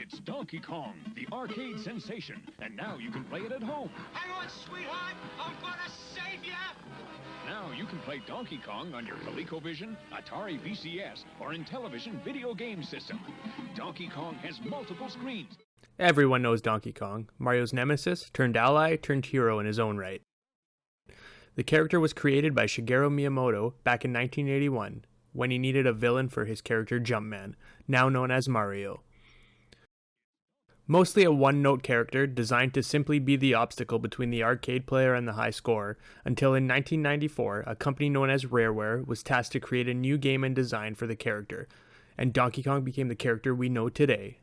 It's Donkey Kong, the arcade sensation, and now you can play it at home. Hang on, sweetheart, I'm gonna save you! Now you can play Donkey Kong on your ColecoVision, Atari VCS, or Intellivision video game system. Donkey Kong has multiple screens. Everyone knows Donkey Kong, Mario's nemesis, turned ally, turned hero in his own right. The character was created by Shigeru Miyamoto back in 1981, when he needed a villain for his character Jumpman, now known as Mario. Mostly a one-note character designed to simply be the obstacle between the arcade player and the high score, until in 1994, a company known as Rareware was tasked to create a new game and design for the character, and Donkey Kong became the character we know today.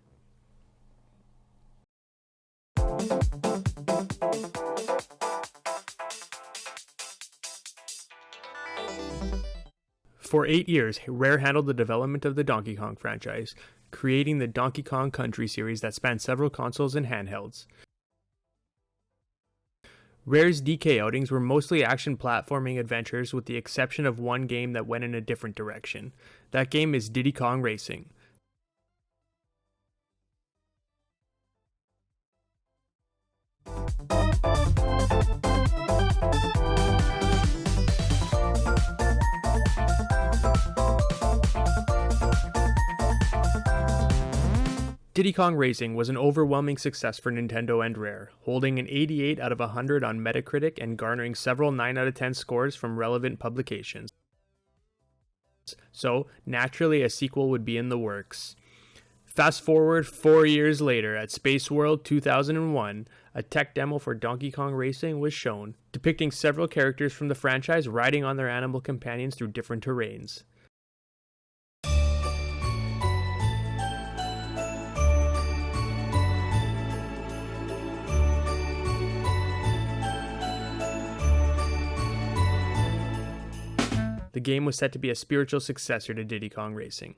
For 8 years, Rare handled the development of the Donkey Kong franchise, creating the Donkey Kong Country series that spanned several consoles and handhelds. Rare's DK outings were mostly action platforming adventures with the exception of one game that went in a different direction. That game is Diddy Kong Racing. Diddy Kong Racing was an overwhelming success for Nintendo and Rare, holding an 88 out of 100 on Metacritic and garnering several 9 out of 10 scores from relevant publications. So, naturally a sequel would be in the works. Fast forward 4 years later, at Space World 2001, a tech demo for Donkey Kong Racing was shown, depicting several characters from the franchise riding on their animal companions through different terrains. The game was set to be a spiritual successor to Diddy Kong Racing.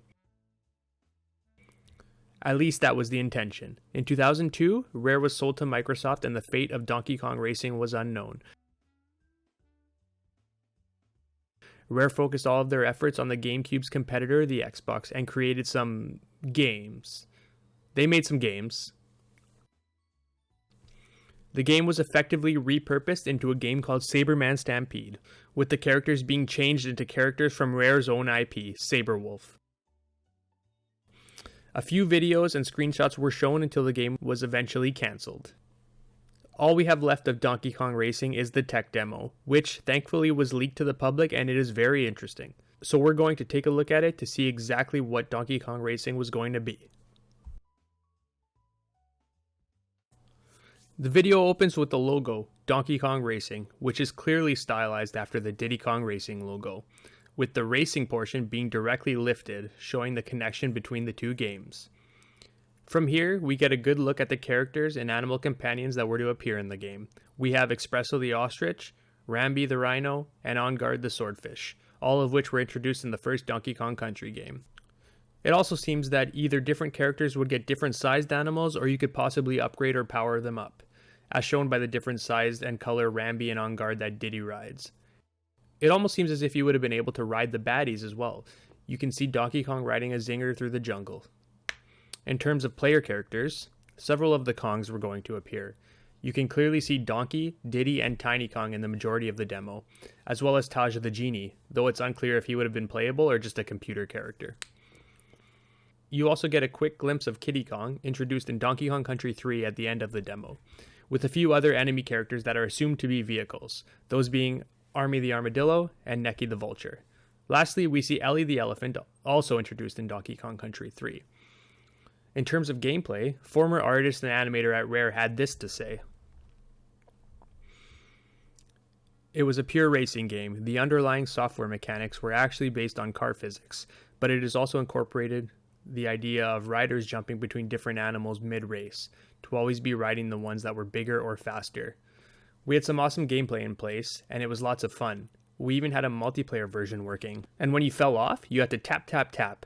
At least that was the intention. In 2002, Rare was sold to Microsoft and the fate of Donkey Kong Racing was unknown. Rare focused all of their efforts on the GameCube's competitor, the Xbox, and created some games. They made some games. The game was effectively repurposed into a game called Saberman Stampede, with the characters being changed into characters from Rare's own IP, Saberwolf. A few videos and screenshots were shown until the game was eventually cancelled. All we have left of Donkey Kong Racing is the tech demo, which thankfully was leaked to the public and it is very interesting. So we're going to take a look at it to see exactly what Donkey Kong Racing was going to be. The video opens with the logo, Donkey Kong Racing, which is clearly stylized after the Diddy Kong Racing logo, with the racing portion being directly lifted, showing the connection between the two games. From here, we get a good look at the characters and animal companions that were to appear in the game. We have Espresso the Ostrich, Rambi the Rhino, and On Guard the Swordfish, all of which were introduced in the first Donkey Kong Country game. It also seems that either different characters would get different sized animals or you could possibly upgrade or power them up, as shown by the different sized and color Rambi and On Guard that Diddy rides. It almost seems as if you would have been able to ride the baddies as well. You can see Donkey Kong riding a zinger through the jungle. In terms of player characters, several of the Kongs were going to appear. You can clearly see Donkey, Diddy, and Tiny Kong in the majority of the demo, as well as Taj the Genie, though it's unclear if he would have been playable or just a computer character. You also get a quick glimpse of Kiddy Kong, introduced in Donkey Kong Country 3 at the end of the demo, with a few other enemy characters that are assumed to be vehicles, those being Army the Armadillo and Neki the Vulture. Lastly, we see Ellie the Elephant, also introduced in Donkey Kong Country 3. In terms of gameplay, former artist and animator at Rare had this to say. It was a pure racing game. The underlying software mechanics were actually based on car physics, but it has also incorporated the idea of riders jumping between different animals mid-race, to always be riding the ones that were bigger or faster. We had some awesome gameplay in place, and it was lots of fun. We even had a multiplayer version working, and when you fell off, you had to tap tap tap,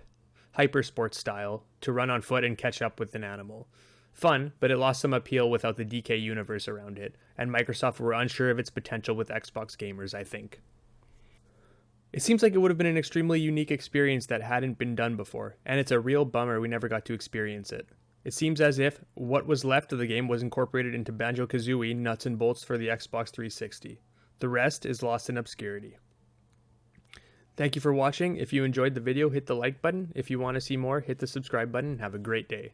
hyper sports style, to run on foot and catch up with an animal. Fun, but it lost some appeal without the DK universe around it, and Microsoft were unsure of its potential with Xbox gamers, I think. It seems like it would have been an extremely unique experience that hadn't been done before, and it's a real bummer we never got to experience it. It seems as if what was left of the game was incorporated into Banjo-Kazooie nuts and bolts for the Xbox 360. The rest is lost in obscurity. Thank you for watching. If you enjoyed the video, hit the like button. If you want to see more, hit the subscribe button. Have a great day.